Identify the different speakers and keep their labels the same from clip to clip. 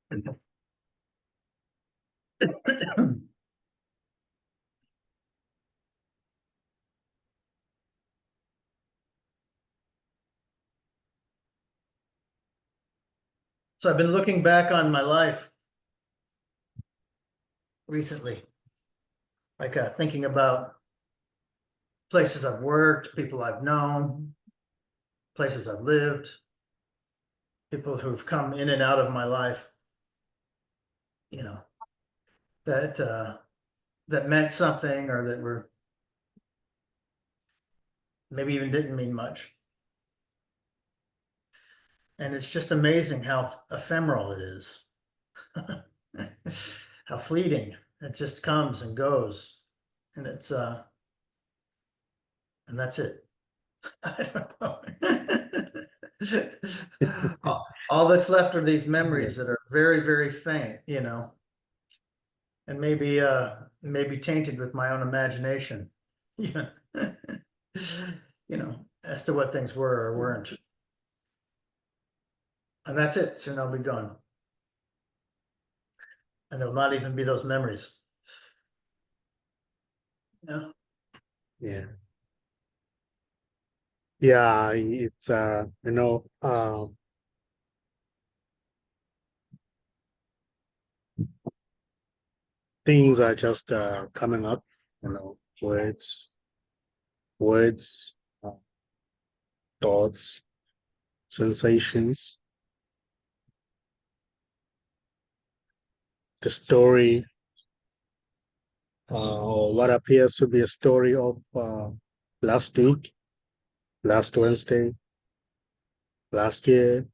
Speaker 1: So I've been looking back on my life recently, like thinking about places I've worked, people I've known, places I've lived, people who've come in and out of my life, you know, that meant something or that were maybe even didn't mean much. And it's just amazing how ephemeral it is, how fleeting it just comes and goes. And it's and that's it. I don't know. All that's left are these memories that are very, very faint, you know, and maybe tainted with my own imagination, even, you know, as to what things were or weren't. And that's it. Soon I'll be gone. And there'll not even be those memories. Yeah.
Speaker 2: Yeah. Yeah, it's things are just coming up, words, uh, thoughts, sensations, the story, or what appears to be a story of last week, last Wednesday, last year,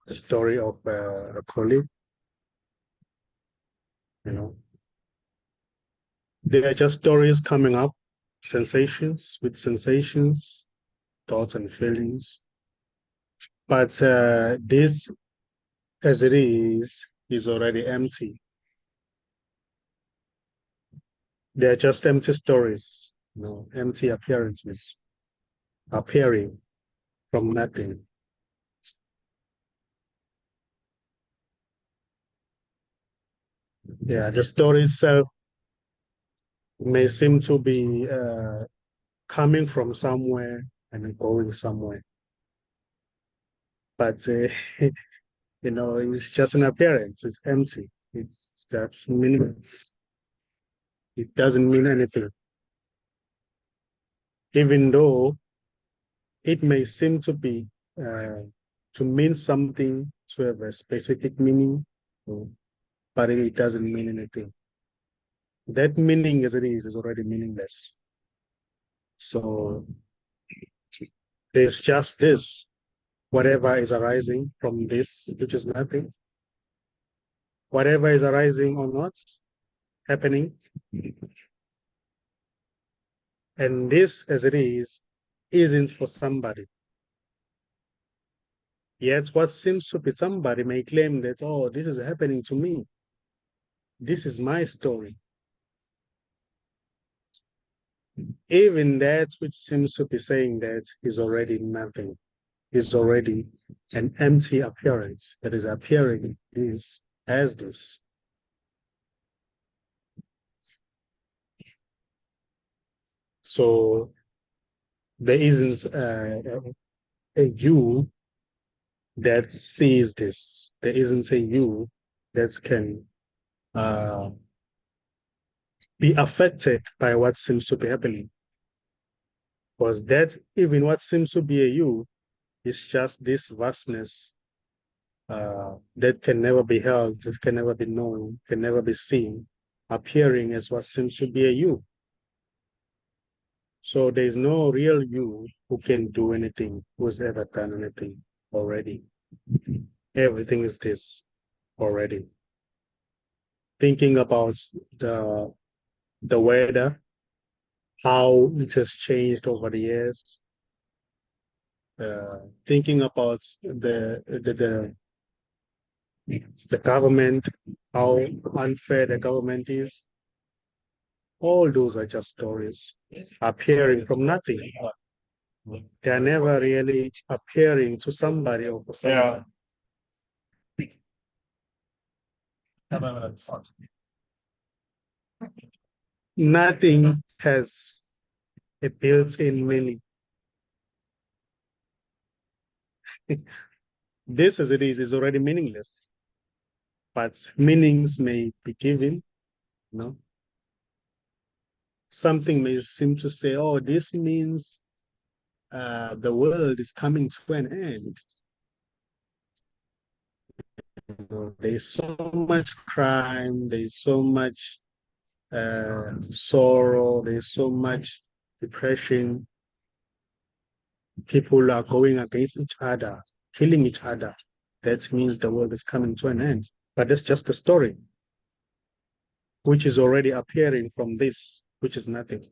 Speaker 2: the story of a colleague, They are just stories coming up, sensations with sensations, thoughts and feelings. But this, as it is already empty. They are just empty stories, empty appearances, appearing from nothing. Yeah, the story itself may seem to be coming from somewhere and going somewhere. But, it's just an appearance. It's empty. It's just meaningless. It doesn't mean anything. Even though it may seem to be, to mean something, to have a specific meaning, but it doesn't mean anything. That meaning as it is already meaningless. So there's just this, whatever is arising from this, which is nothing. Whatever is arising or not, happening. And this as it is, isn't for somebody. Yet what seems to be somebody may claim that, oh, this is happening to me. This is my story. Even that which seems to be saying that is already nothing, is already an empty appearance that is appearing this as this. So there isn't a you that sees this. There isn't a you that can be affected by what seems to be happening. Because that, even what seems to be a you, is just this vastness that can never be held, that can never be known, can never be seen, appearing as what seems to be a you. So there is no real you who can do anything, who has ever done anything already. Everything is this already. Thinking about the weather, how it has changed over the years. Thinking about the government, how unfair the government is. All those are just stories appearing from nothing. They are never really appearing to somebody or for somebody. Nothing has a built-in meaning. This as it is already meaningless. But meanings may be given, you know. Something may seem to say, oh, this means the world is coming to an end. There's so much crime, there's so much sorrow, there's so much depression. People are going against each other, killing each other. That means the world is coming to an end. But that's just a story, which is already appearing from this, which is nothing.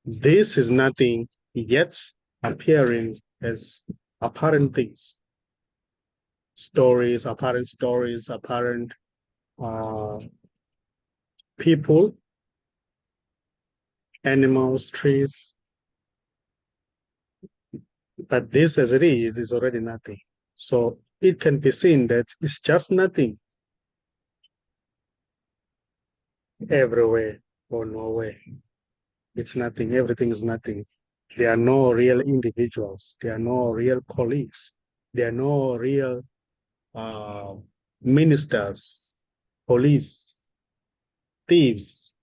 Speaker 2: This is nothing yet appearing as apparent things. Stories, apparent people, animals, trees. But this as it is already nothing. So it can be seen that it's just nothing everywhere or nowhere. It's nothing, everything is nothing. There are no real individuals. There are no real colleagues. There are no real ministers, police, thieves.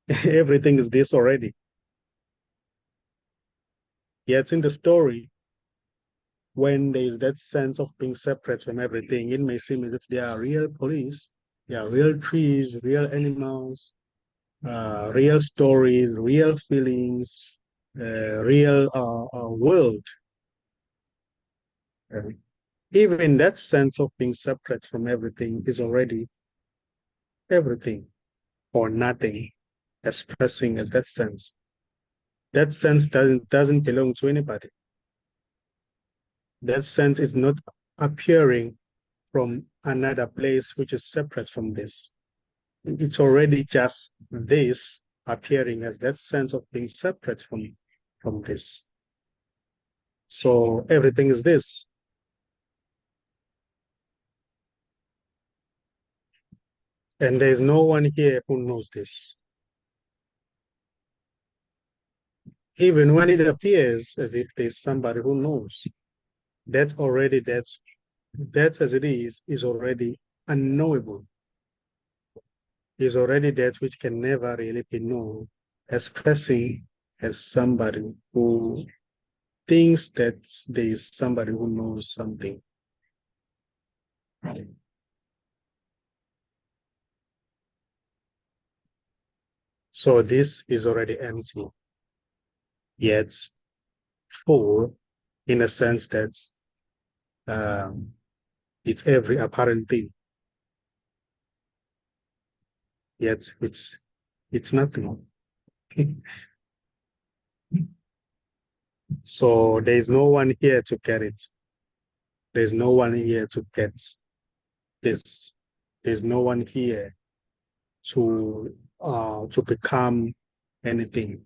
Speaker 2: Everything is this already. Yet in the story, when there is that sense of being separate from everything, it may seem as if there are real police, there are real trees, real animals, real stories, real feelings, real world. Even that sense of being separate from everything is already everything or nothing, expressing as that sense. That sense doesn't belong to anybody. That sense is not appearing from another place which is separate from this. It's already just this appearing as that sense of being separate from this. So everything is this. And there's no one here who knows this. Even when it appears as if there's somebody who knows, that's already, that's as it is already unknowable. Is already that which can never really be known, expressing as somebody who thinks that there is somebody who knows something. So this is already empty, yet full in a sense that it's every apparent thing. Yet it's nothing. So there's no one here to get it. There's no one here to get this. There's no one here to become anything.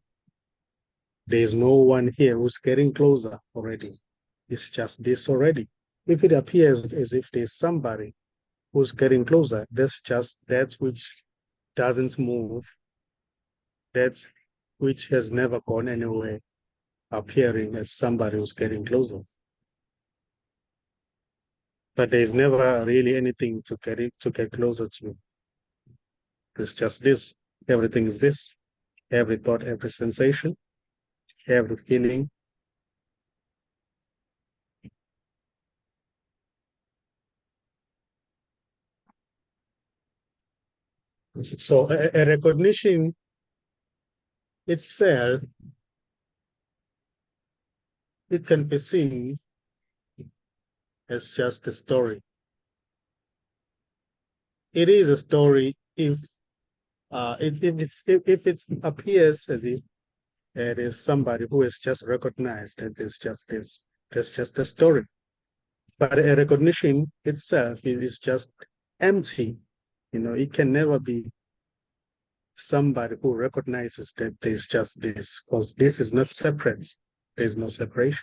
Speaker 2: There's no one here who's getting closer already. It's just this already. If it appears as if there's somebody who's getting closer, that's just that which doesn't move, that's which has never gone anywhere, appearing as somebody who's getting closer. But there's never really anything to get closer to. It's just this. Everything is this. Every thought, every sensation, every feeling. So a recognition itself, it can be seen as just a story. It is a story if it appears as if there is somebody who has just recognized that there's just this. There's just a story. But a recognition itself is just empty. You know, it can never be somebody who recognizes that there's just this, because this is not separate. There's no separation.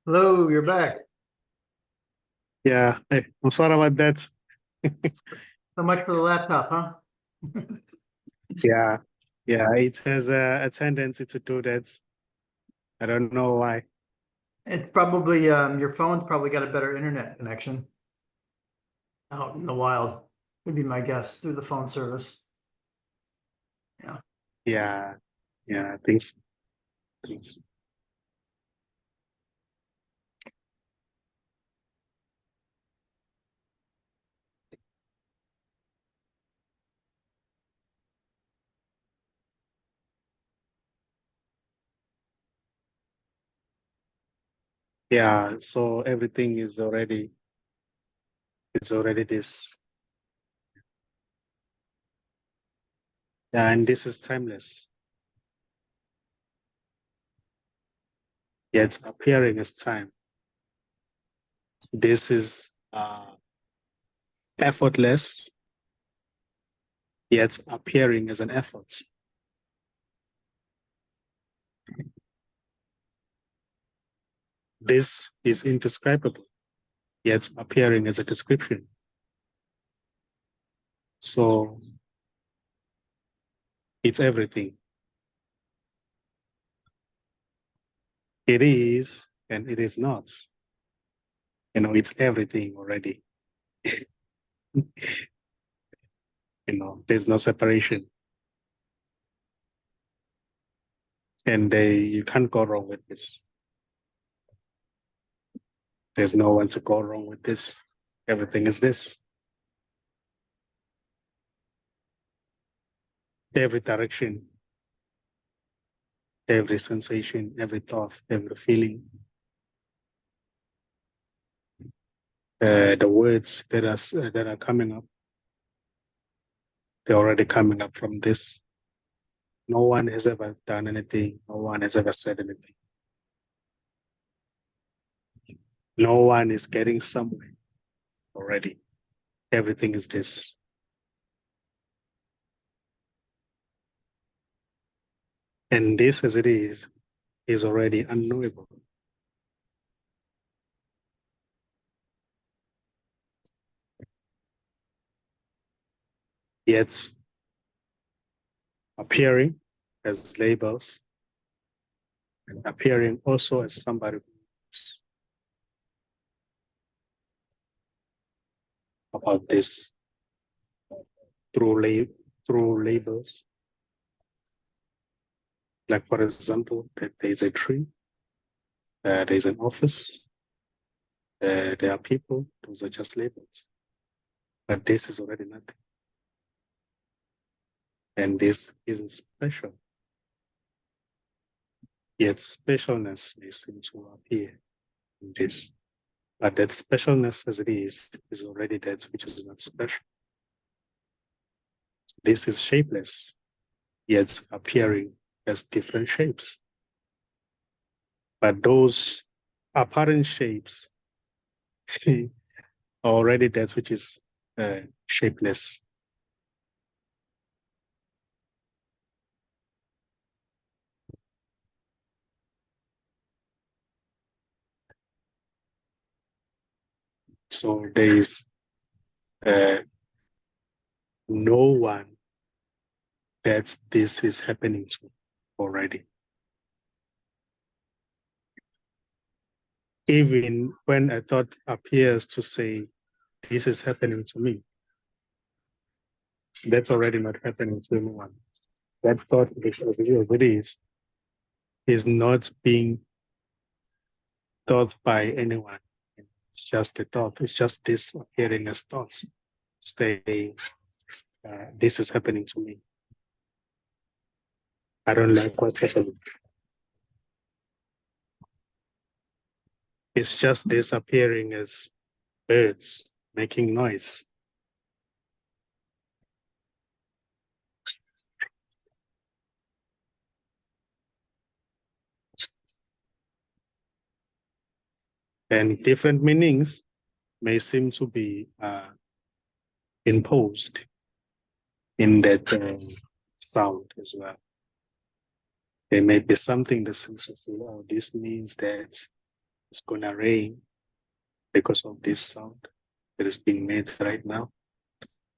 Speaker 1: Hello, you're back.
Speaker 2: Yeah, I'm sorry about that.
Speaker 1: So much for the laptop, huh?
Speaker 2: Yeah, yeah, it has a tendency to do that. I don't know why.
Speaker 1: It's probably your phone's probably got a better internet connection out in the wild. Would be my guess through the phone service. Yeah.
Speaker 2: Yeah, yeah, thanks. Thanks. Yeah, so everything is already, it's already this. Yeah, and this is timeless. Yet appearing as time. This is effortless, yet appearing as an effort. This is indescribable, yet appearing as a description. So it's everything. It is and it is not. It's everything already. There's no separation. And you can't go wrong with this. There's no one to go wrong with this. Everything is this. Every direction, every sensation, every thought, every feeling. The words that are coming up, they're already coming up from this. No one has ever done anything. No one has ever said anything. No one is getting somewhere already. Everything is this. And this as it is already unknowable. Yet appearing as labels and appearing also as somebody who's about this through labels. Like for example, that there's a tree, there's an office, there are people, those are just labels. But this is already nothing. And this isn't special. Yet specialness may seem to appear in this. But that specialness as it is already that which is not special. This is shapeless, yet appearing as different shapes. But those apparent shapes are already that which is shapeless. So there is no one that this is happening to me already. Even when a thought appears to say, this is happening to me, that's already not happening to anyone. That thought, as it is not being thought by anyone. It's just a thought. It's just this appearing as thoughts. Say, this is happening to me. I don't like what's happening. It's just this appearing as birds making noise. And different meanings may seem to be imposed in that sound as well. There may be something that seems to say, oh, this means that it's going to rain because of this sound that is being made right now.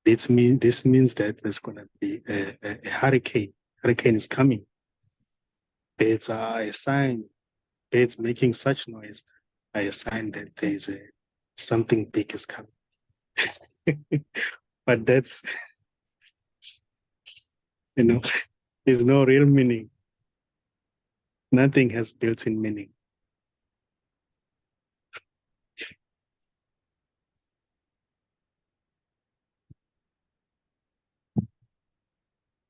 Speaker 2: This means that there's going to be a hurricane. Hurricane is coming. Birds are a sign. Birds making such noise are a sign that there's something big is coming. But that's, there's no real meaning. Nothing has built-in meaning.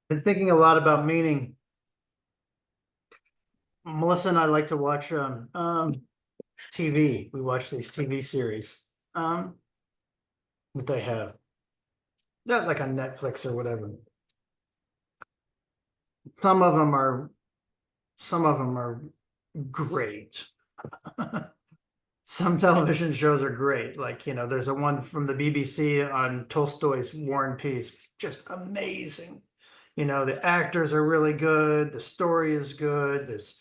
Speaker 1: Been thinking a lot about meaning. Melissa and I like to watch TV. We watch these TV series that they have, not like on Netflix or whatever. Some of them are great. Some television shows are great. Like, there's a one from the BBC on Tolstoy's War and Peace, just amazing. The actors are really good. The story is good. There's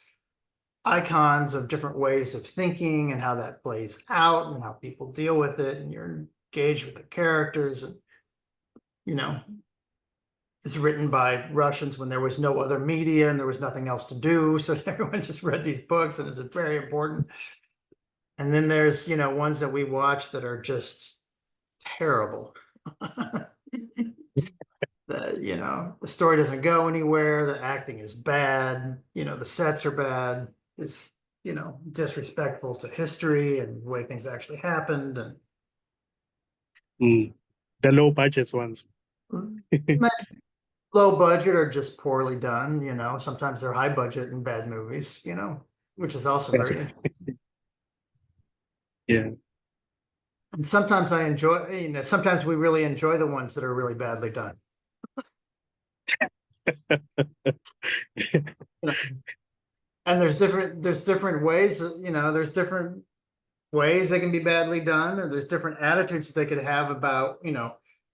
Speaker 1: icons of different ways of thinking and how that plays out and how people deal with it. And you're engaged with the characters. And, it's written by Russians when there was no other media and there was nothing else to do. So everyone just read these books, and it's very important. And then there's, ones that we watch that are just terrible. The story doesn't go anywhere. The acting is bad. The sets are bad. It's, disrespectful to history and the way things actually happened. And
Speaker 2: the low budget ones.
Speaker 1: Low budget or just poorly done. Sometimes they're high budget and bad movies, which is also very interesting.
Speaker 2: Yeah.
Speaker 1: And sometimes I enjoy, sometimes we really enjoy the ones that are really badly done. And there's different ways, there's different ways they can be badly done, or there's different attitudes they could have about,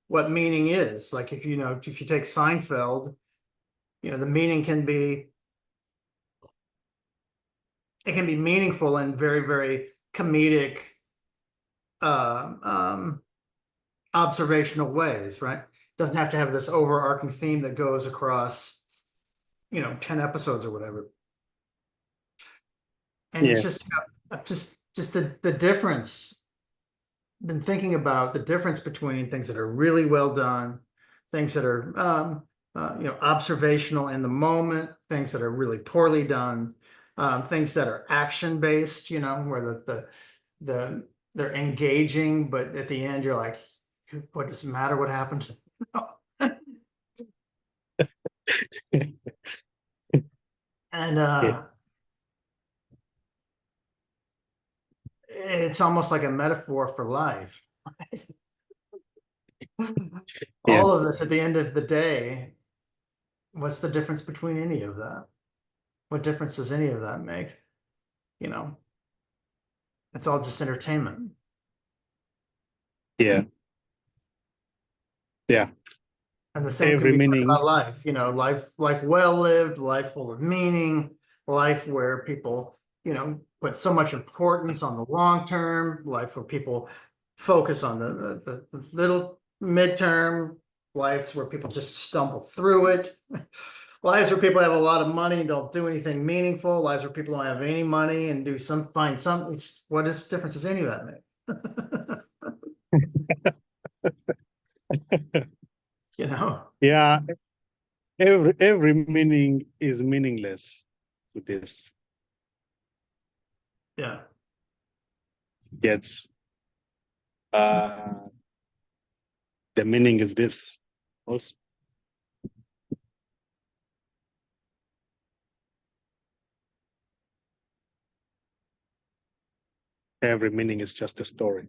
Speaker 1: what meaning is. Like if you take Seinfeld, the meaning can be, it can be meaningful in very, very comedic, observational ways, right? It doesn't have to have this overarching theme that goes across, 10 episodes or whatever. And it's just, just the difference. Been thinking about the difference between things that are really well done, things that are, observational in the moment, things that are really poorly done, things that are action based, where they're engaging, but at the end you're like, what does it matter what happened? And it's almost like a metaphor for life. All of this at the end of the day, what's the difference between any of that? What difference does any of that make? It's all just entertainment.
Speaker 2: Yeah.
Speaker 1: And the same can be said about life, life well lived, life full of meaning, life where people, put so much importance on the long term, life where people focus on the little midterm, lives where people just stumble through it, lives where people have a lot of money and don't do anything meaningful, lives where people don't have any money and find something. What difference does any of that make? You know?
Speaker 2: Yeah, every meaning is meaningless to this.
Speaker 1: Yeah.
Speaker 2: Yet the meaning is this also. Every meaning is just a story.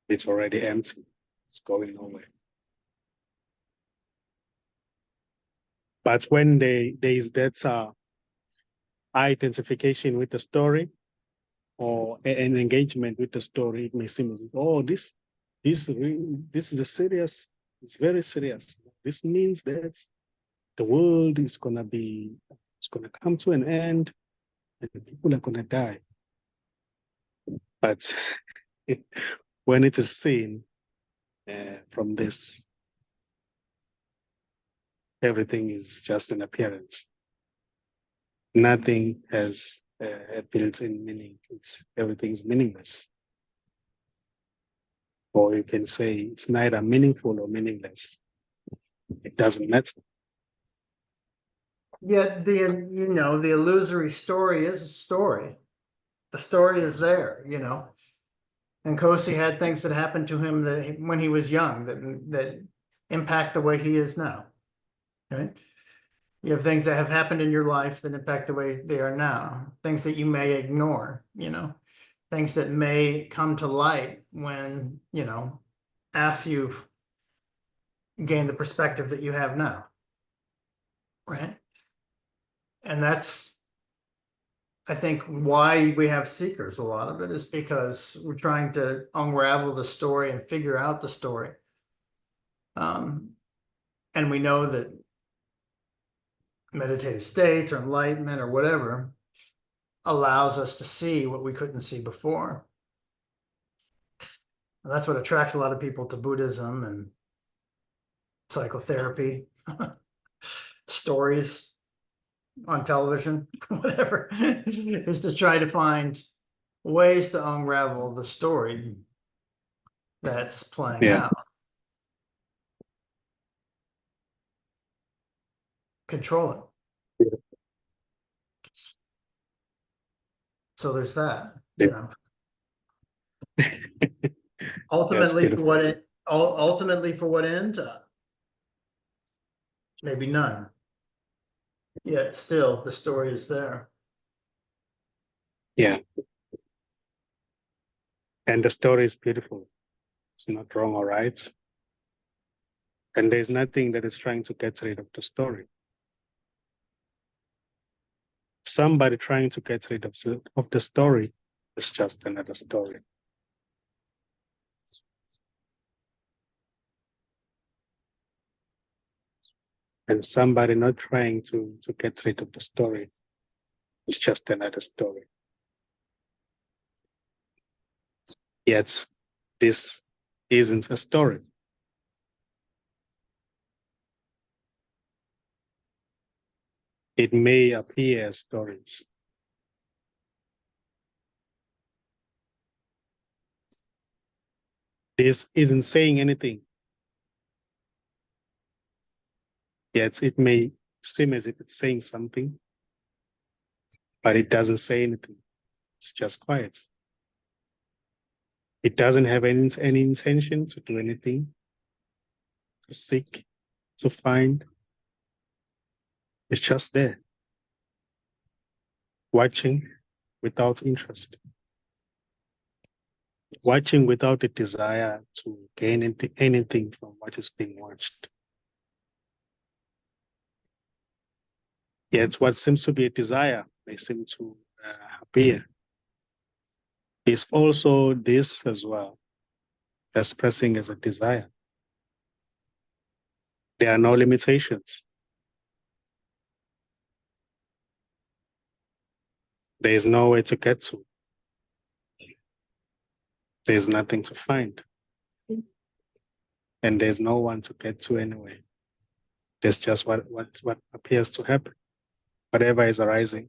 Speaker 2: It's already empty. It's going nowhere. But when there is that identification with the story or an engagement with the story, it may seem as, oh, this is a serious, it's very serious. This means that the world is gonna come to an end and people are gonna die. But when it is seen from this, everything is just an appearance. Nothing has a built-in meaning. Everything is meaningless. Or you can say it's neither meaningful or meaningless. It doesn't matter.
Speaker 1: Yet the illusory story is a story. The story is there, And Kosi had things that happened to him when he was young that impact the way he is now. Right? You have things that have happened in your life that impact the way they are now. Things that you may ignore, things that may come to light when, as you've gained the perspective that you have now. Right? And that's, I think, why we have seekers. A lot of it is because we're trying to unravel the story and figure out the story. And we know that meditative states or enlightenment or whatever allows us to see what we couldn't see before. And that's what attracts a lot of people to Buddhism and psychotherapy, stories on television, whatever, is to try to find ways to unravel the story that's playing out. Control it. So there's that, Ultimately, for what end? Maybe none. Yet still, the story is there.
Speaker 2: Yeah. And the story is beautiful. It's not wrong or right. And there's nothing that is trying to get rid of the story. Somebody trying to get rid of the story is just another story. And somebody not trying to get rid of the story is just another story. Yet, this isn't a story. It may appear as stories. This isn't saying anything. Yet it may seem as if it's saying something, but it doesn't say anything. It's just quiet. It doesn't have any intention to do anything, to seek, to find. It's just there, watching without interest, watching without a desire to gain anything from what is being watched. Yet what seems to be a desire may seem to appear. Is also this as well, expressing as a desire. There are no limitations. There is no way to get to. There's nothing to find. And there's no one to get to anyway. There's just what appears to happen, whatever is arising.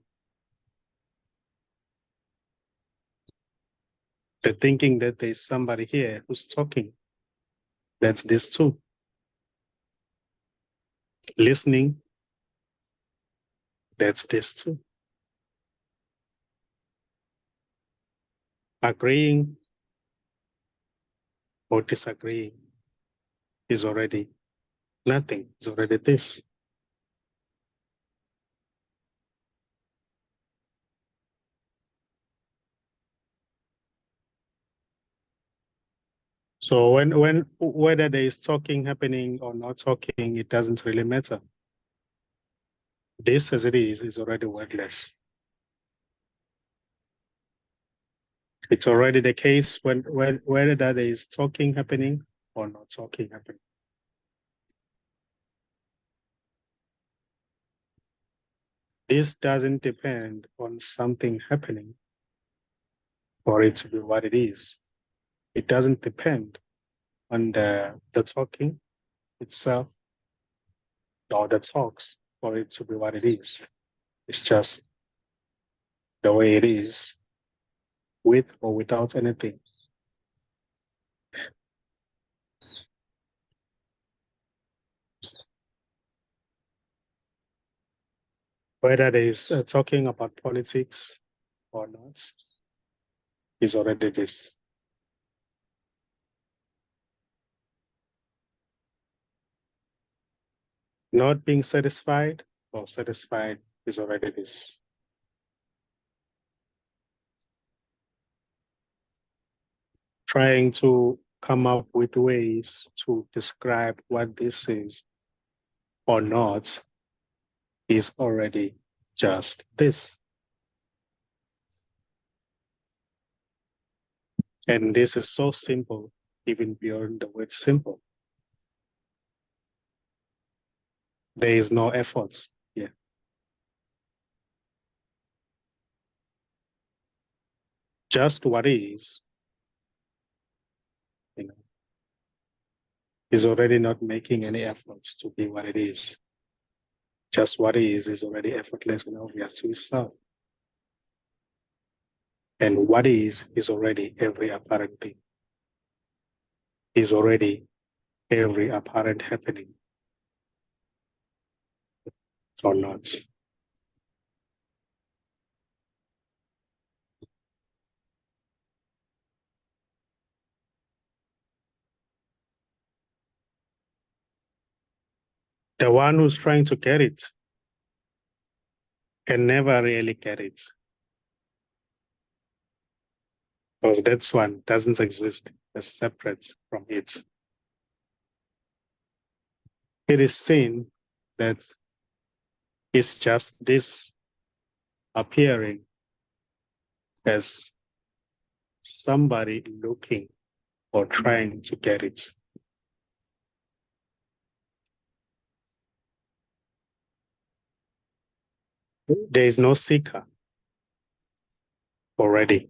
Speaker 2: The thinking that there's somebody here who's talking, that's this too. Listening, that's this too. Agreeing or disagreeing is already nothing, is already this. So whether there is talking happening or not talking, it doesn't really matter. This as it is already wordless. It's already the case whether there is talking happening or not talking happening. This doesn't depend on something happening for it to be what it is. It doesn't depend on the talking itself or the talks for it to be what it is. It's just the way it is, with or without anything. Whether there is talking about politics or not, is already this. Not being satisfied or satisfied is already this. Trying to come up with ways to describe what this is or not is already just this. And this is so simple, even beyond the word simple. There is no efforts here. Just what is, is already not making any effort to be what it is. Just what is already effortless and obvious to itself. And what is already every apparent thing. Is already every apparent happening. Or not. The one who's trying to get it can never really get it. Because that one doesn't exist as separate from it. It is seen that it's just this appearing as somebody looking or trying to get it. There is no seeker already.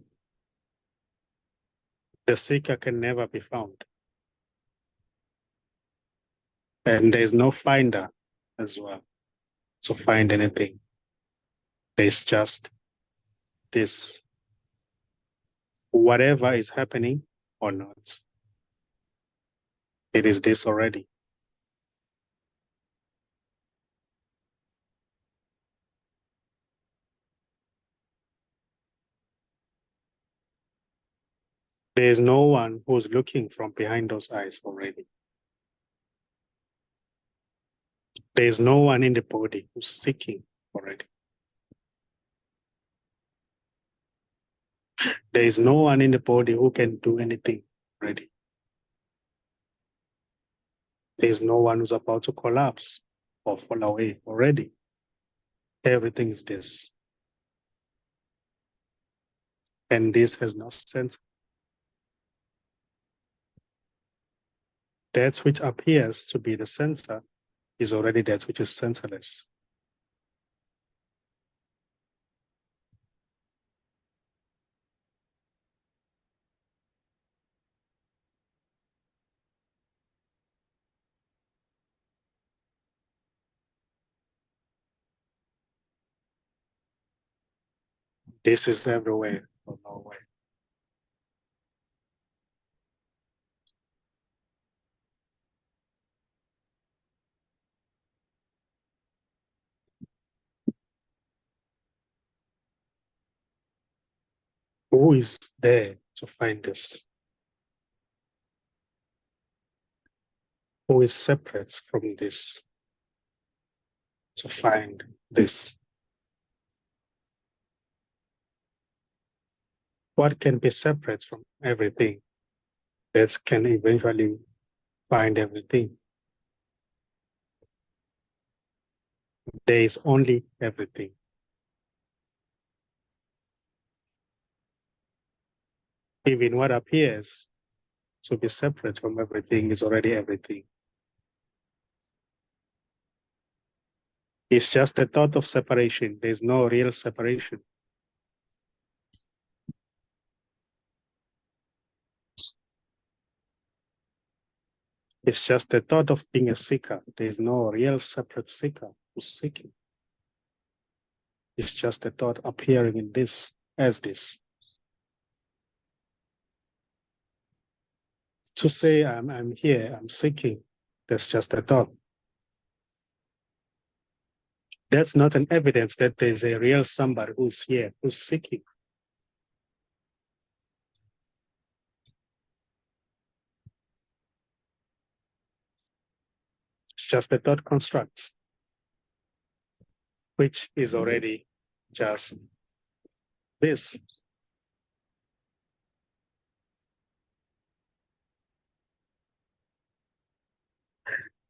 Speaker 2: The seeker can never be found. And there is no finder as well to find anything. There's just this, whatever is happening or not, it is this already. There is no one who's looking from behind those eyes already. There is no one in the body who's seeking already. There is no one in the body who can do anything already. There is no one who's about to collapse or fall away already. Everything is this. And this has no sense. That which appears to be the center is already that which is centerless. This is everywhere or nowhere. Who is there to find this? Who is separate from this to find this? What can be separate from everything that can eventually find everything? There is only everything. Even what appears to be separate from everything is already everything. It's just a thought of separation. There's no real separation. It's just the thought of being a seeker. There is no real separate seeker who's seeking. It's just a thought appearing in this as this. To say I'm here, I'm seeking, that's just a thought. That's not an evidence that there's a real somebody who's here, who's seeking. It's just a thought construct, which is already just this.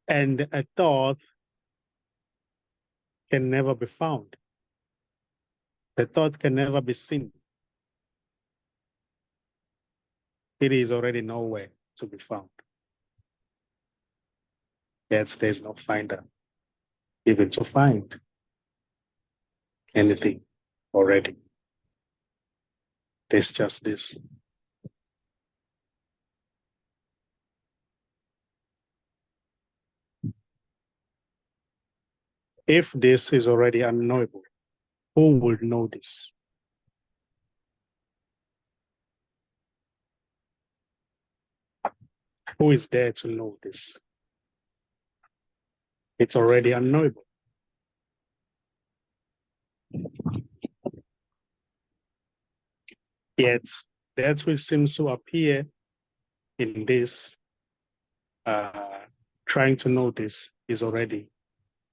Speaker 2: And a thought can never be found. The thought can never be seen. It is already nowhere to be found. There's no finder, even to find anything already. There's just this. If this is already unknowable, who will know this? Who is there to know this? It's already unknowable. Yet that which seems to appear in this, trying to know this, is already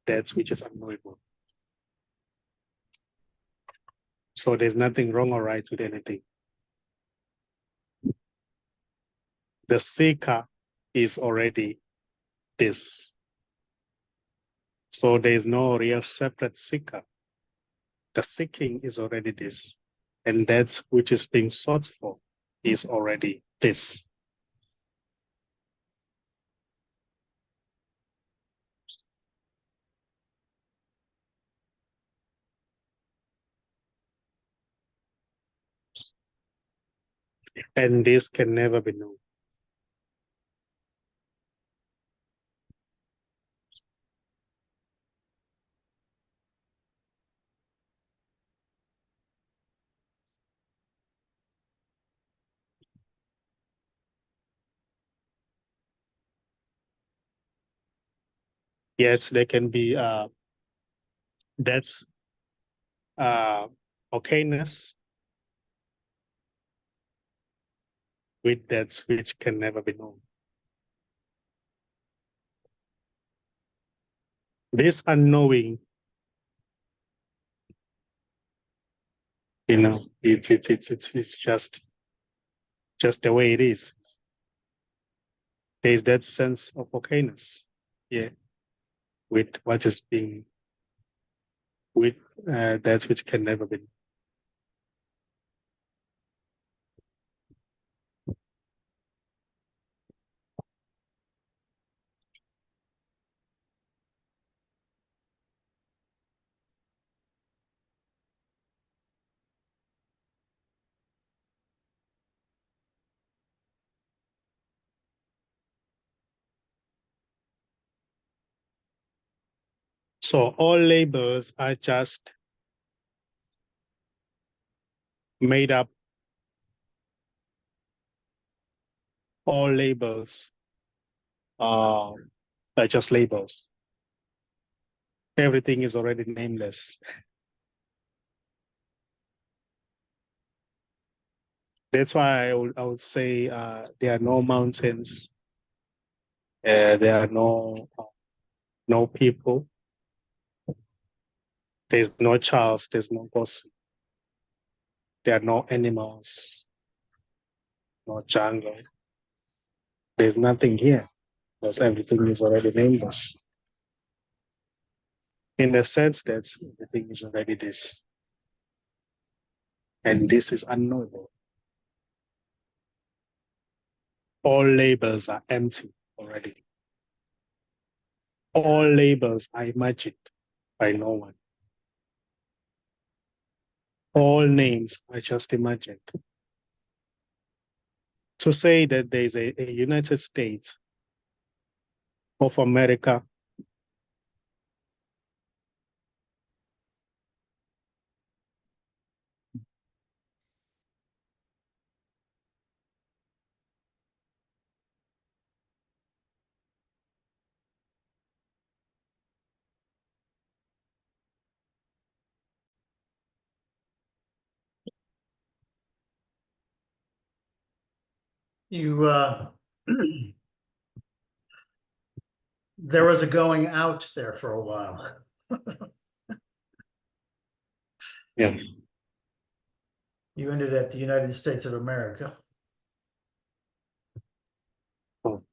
Speaker 2: that which is unknowable. So there's nothing wrong or right with anything. The seeker is already this. So there is no real separate seeker. The seeking is already this. And that which is being sought for is already this. And this can never be known. Yet there can be that okayness with that which can never be known. This unknowing, it's just the way it is. There's that sense of okayness, yeah, with what is being, with that which can never be. So all labels are just made up. All labels are just labels. Everything is already nameless. That's why I would say there are no mountains, there are no people, there's no Charles, there's no Bossy, there are no animals, no jungle. There's nothing here because everything is already nameless. In the sense that everything is already this, and this is unknowable. All labels are empty already. All labels are imagined by no one. All names are just imagined. To say that there's a United States of America
Speaker 1: You, there was a going out there for a while.
Speaker 2: Yeah.
Speaker 1: You ended at the United States of America.
Speaker 2: Oh.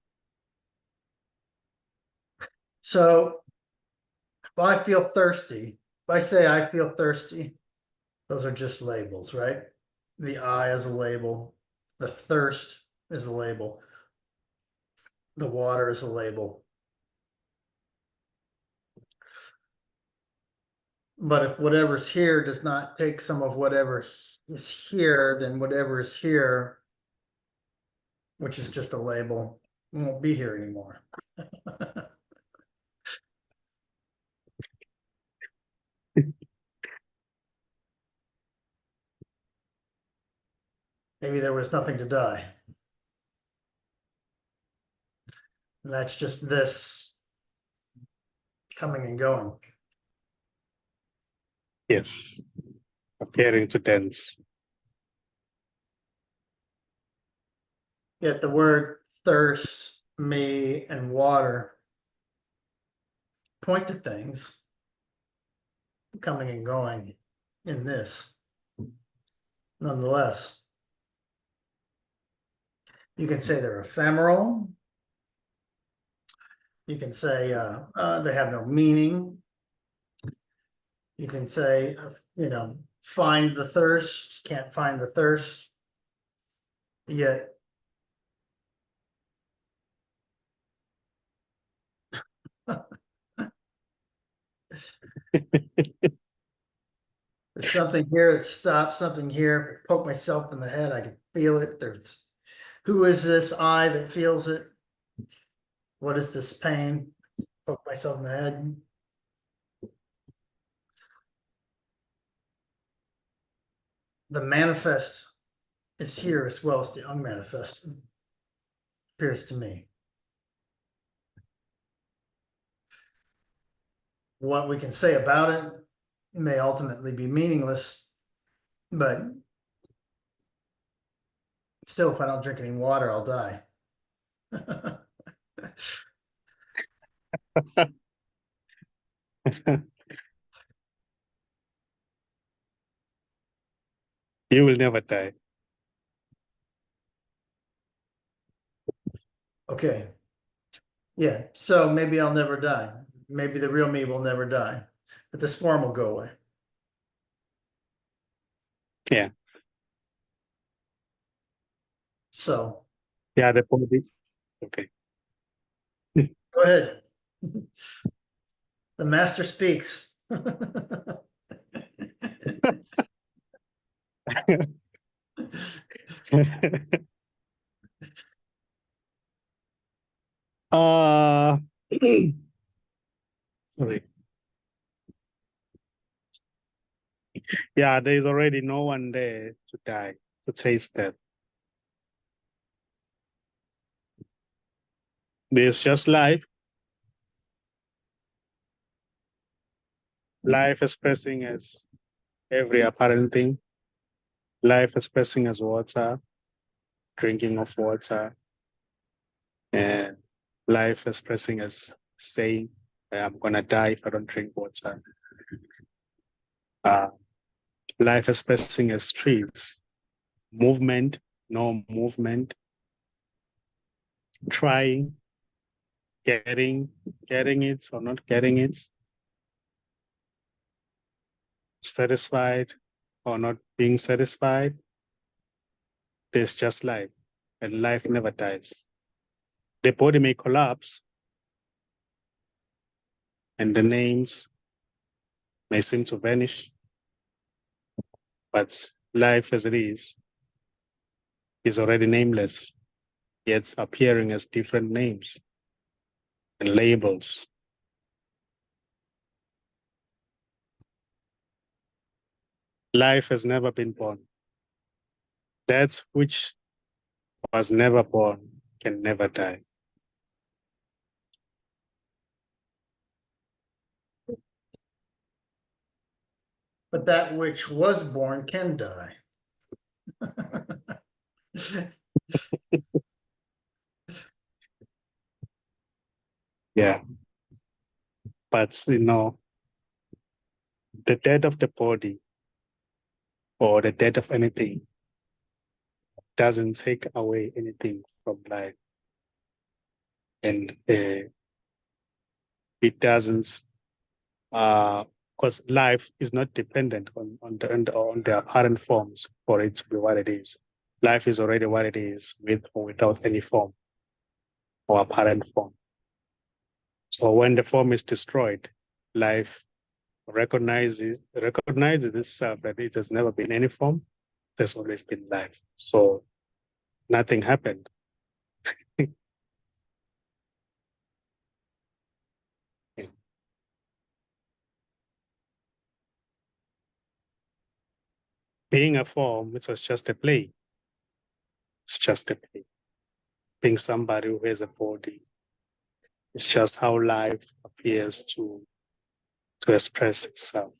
Speaker 1: So if I feel thirsty, if I say I feel thirsty, those are just labels, right? The I is a label. The thirst is a label. The water is a label. But if whatever's here does not take some of whatever is here, then whatever is here, which is just a label, won't be here anymore. Maybe there was nothing to die. And that's just this coming and going.
Speaker 2: Yes. Appearing to dance.
Speaker 1: Yet the word thirst, me, and water point to things coming and going in this. Nonetheless, you can say they're ephemeral. You can say they have no meaning. You can say, find the thirst, can't find the thirst. Yet, there's something here that stops, something here, poke myself in the head, I can feel it. There's, who is this I that feels it? What is this pain? Poke myself in the head. The manifest is here as well as the unmanifest, appears to me. What we can say about it may ultimately be meaningless, but still, if I don't drink any water, I'll die.
Speaker 2: You will never die.
Speaker 1: Okay. Yeah, so maybe I'll never die. Maybe the real me will never die, but this form will go away.
Speaker 2: Yeah.
Speaker 1: So
Speaker 2: Yeah, the body. Okay.
Speaker 1: go ahead. The master speaks.
Speaker 2: uh sorry. Yeah, there is already no one there to die, to taste that. There's just life. Life expressing as every apparent thing. Life expressing as water, drinking of water, and life expressing as saying, I'm gonna die if I don't drink water. Life expressing as trees, movement, no movement, trying, getting it or not getting it, satisfied or not being satisfied. There's just life, and life never dies. The body may collapse, and the names may seem to vanish, but life as it is already nameless, yet appearing as different names and labels. Life has never been born. That which was never born can never die.
Speaker 1: But that which was born can die.
Speaker 2: Yeah. But, the death of the body or the death of anything doesn't take away anything from life. And it doesn't, because life is not dependent on the apparent forms for it to be what it is. Life is already what it is, with or without any form or apparent form. So when the form is destroyed, life recognizes itself that it has never been any form. There's always been life. So nothing happened. Being a form, it was just a play. It's just a play. Being somebody who has a body, it's just how life appears to express itself.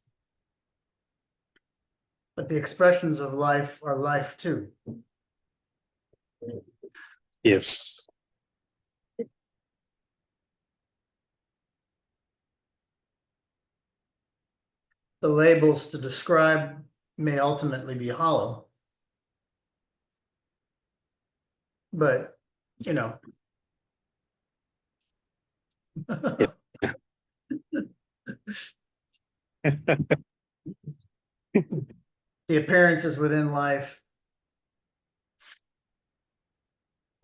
Speaker 1: But the expressions of life are life too.
Speaker 2: Yes.
Speaker 1: The labels to describe may ultimately be hollow. But,
Speaker 2: Yeah.
Speaker 1: the appearances within life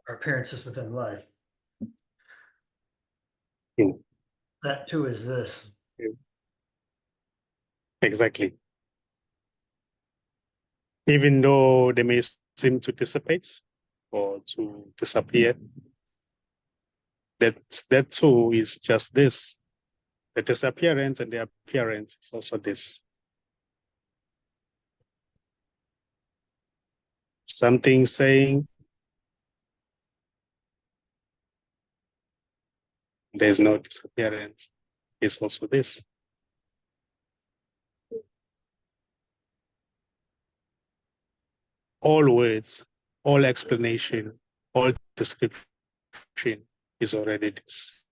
Speaker 1: are appearances within life.
Speaker 2: Yeah.
Speaker 1: That too is this.
Speaker 2: Exactly. Even though they may seem to dissipate or to disappear, that too is just this. The disappearance and the appearance is also this. Something saying there's no disappearance is also this. All words, all explanation, all description is already this.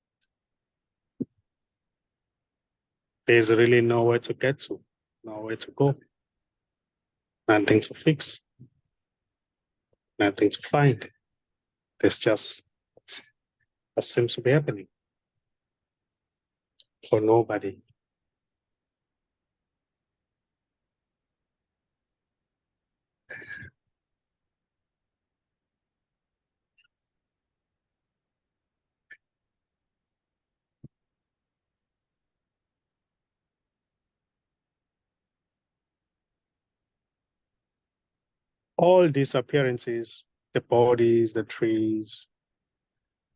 Speaker 2: There's really nowhere to get to, nowhere to go, nothing to fix, nothing to find. There's just what seems to be happening for nobody. All these appearances, the bodies, the trees,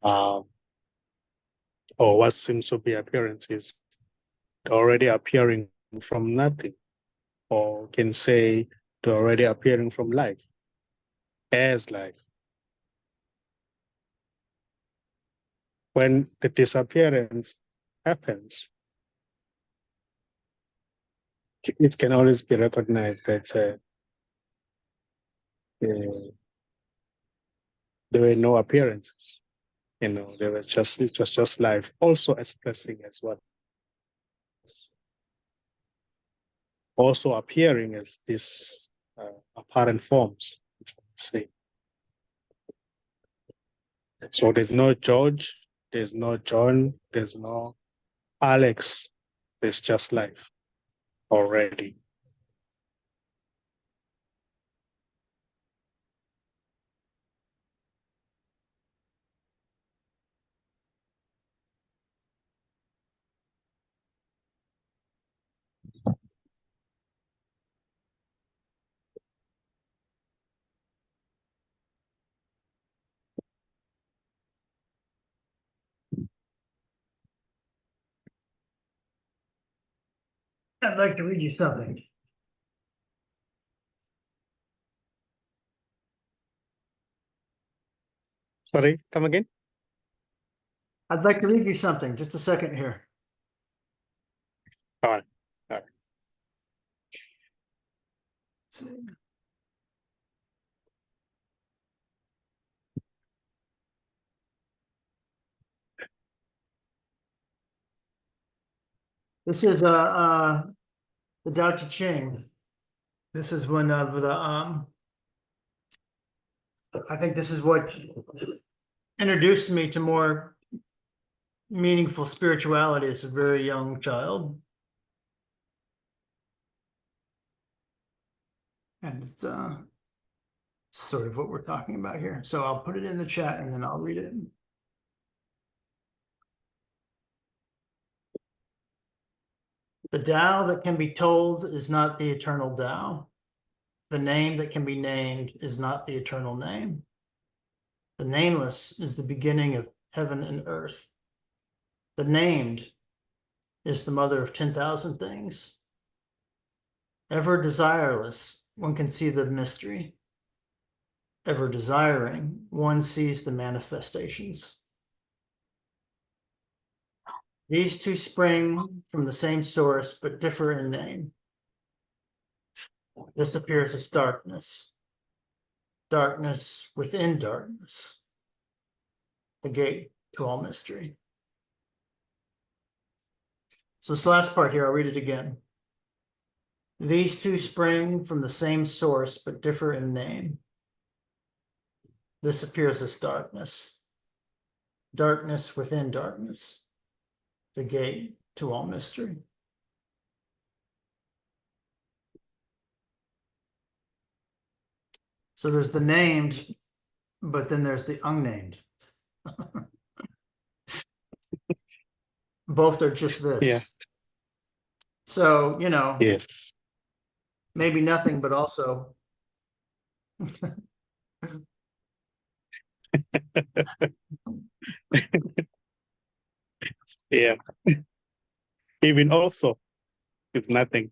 Speaker 2: or what seems to be appearances, already appearing from nothing. or can say they're already appearing from life, as life. When the disappearance happens, it can always be recognized that there were no appearances. There was it was just life, also expressing as well, also appearing as these apparent forms. Say. So there's no George, there's no John, there's no Alex. There's just life already.
Speaker 1: I'd like to read you something.
Speaker 2: Sorry, come again?
Speaker 1: I'd like to read you something. Just a second here.
Speaker 2: All right. All right.
Speaker 1: This is the Dao De Jing. This is one of the I think this is what introduced me to more meaningful spirituality as a very young child. And it's sort of what we're talking about here. So I'll put it in the chat and then I'll read it. The Tao that can be told is not the eternal Tao. The name that can be named is not the eternal name. The nameless is the beginning of heaven and earth. The named is the mother of 10,000 things. Ever desireless, one can see the mystery. Ever desiring, one sees the manifestations. These two spring from the same source, but differ in name. This appears as darkness. Darkness within darkness. The gate to all mystery. So this last part here, I'll read it again. These two spring from the same source, but differ in name. This appears as darkness. Darkness within darkness. The gate to all mystery. So there's the named, but then there's the unnamed. Both are just this.
Speaker 2: Yeah.
Speaker 1: So,
Speaker 2: Yes.
Speaker 1: maybe nothing, but also.
Speaker 2: Yeah. Even also, it's nothing.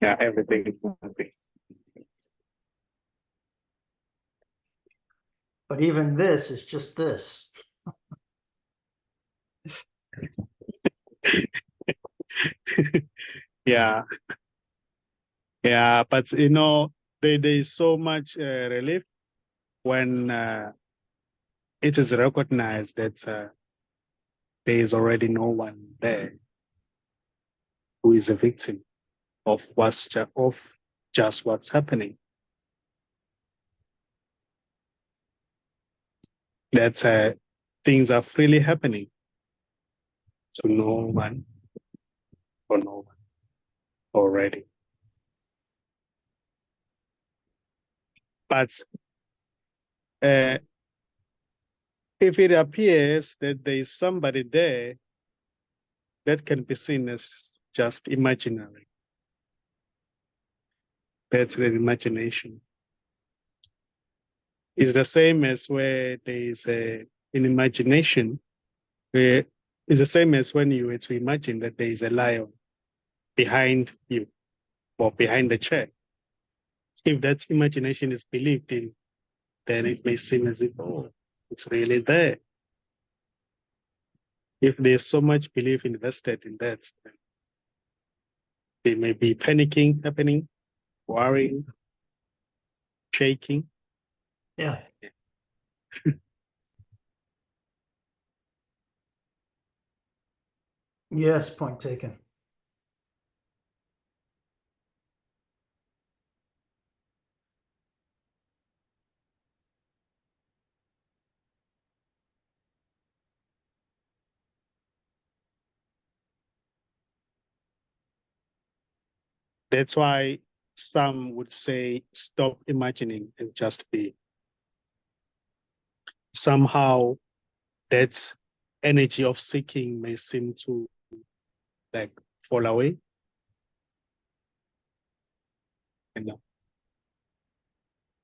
Speaker 2: Yeah, everything is nothing.
Speaker 1: But even this is just this.
Speaker 2: Yeah. Yeah, but there is so much relief when it is recognized that there is already no one there who is a victim of just what's happening. That things are freely happening to no one or no one already. But if it appears that there is somebody there, that can be seen as just imaginary. That's the imagination. It's the same as where there is an imagination where It's the same as when you were to imagine that there is a lion behind you or behind the chair. If that imagination is believed in, then it may seem as if, oh, it's really there. If there's so much belief invested in that, there may be panicking happening, worrying, shaking.
Speaker 1: Yeah. Yes, point taken.
Speaker 2: That's why some would say, stop imagining and just be. Somehow that energy of seeking may seem to like fall away. And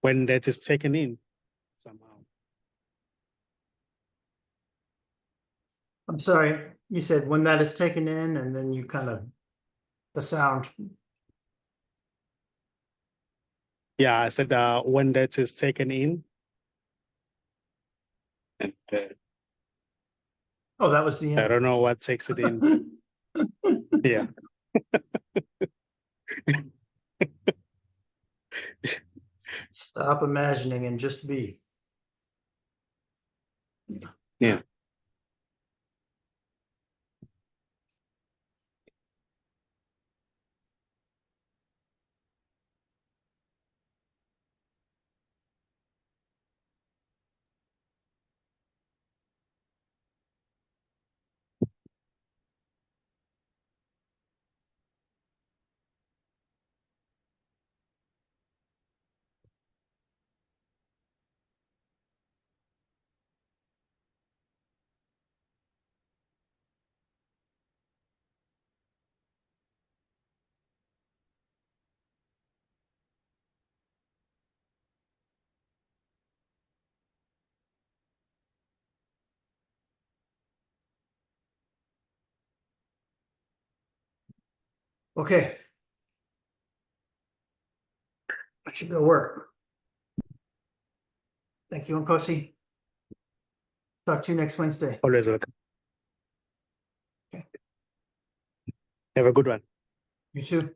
Speaker 2: when that is taken in somehow.
Speaker 1: I'm sorry, you said when that is taken in and then you kind of, the sound.
Speaker 2: Yeah, I said when that is taken in. And
Speaker 1: Oh, that was the
Speaker 2: I
Speaker 1: end.
Speaker 2: don't know what takes it in. Yeah.
Speaker 1: Stop imagining and just be.
Speaker 2: Yeah.
Speaker 1: Okay. I should go work. Thank you, Nkosi. Talk to you next Wednesday.
Speaker 2: Always welcome.
Speaker 1: Okay.
Speaker 2: Have a good one.
Speaker 1: You too.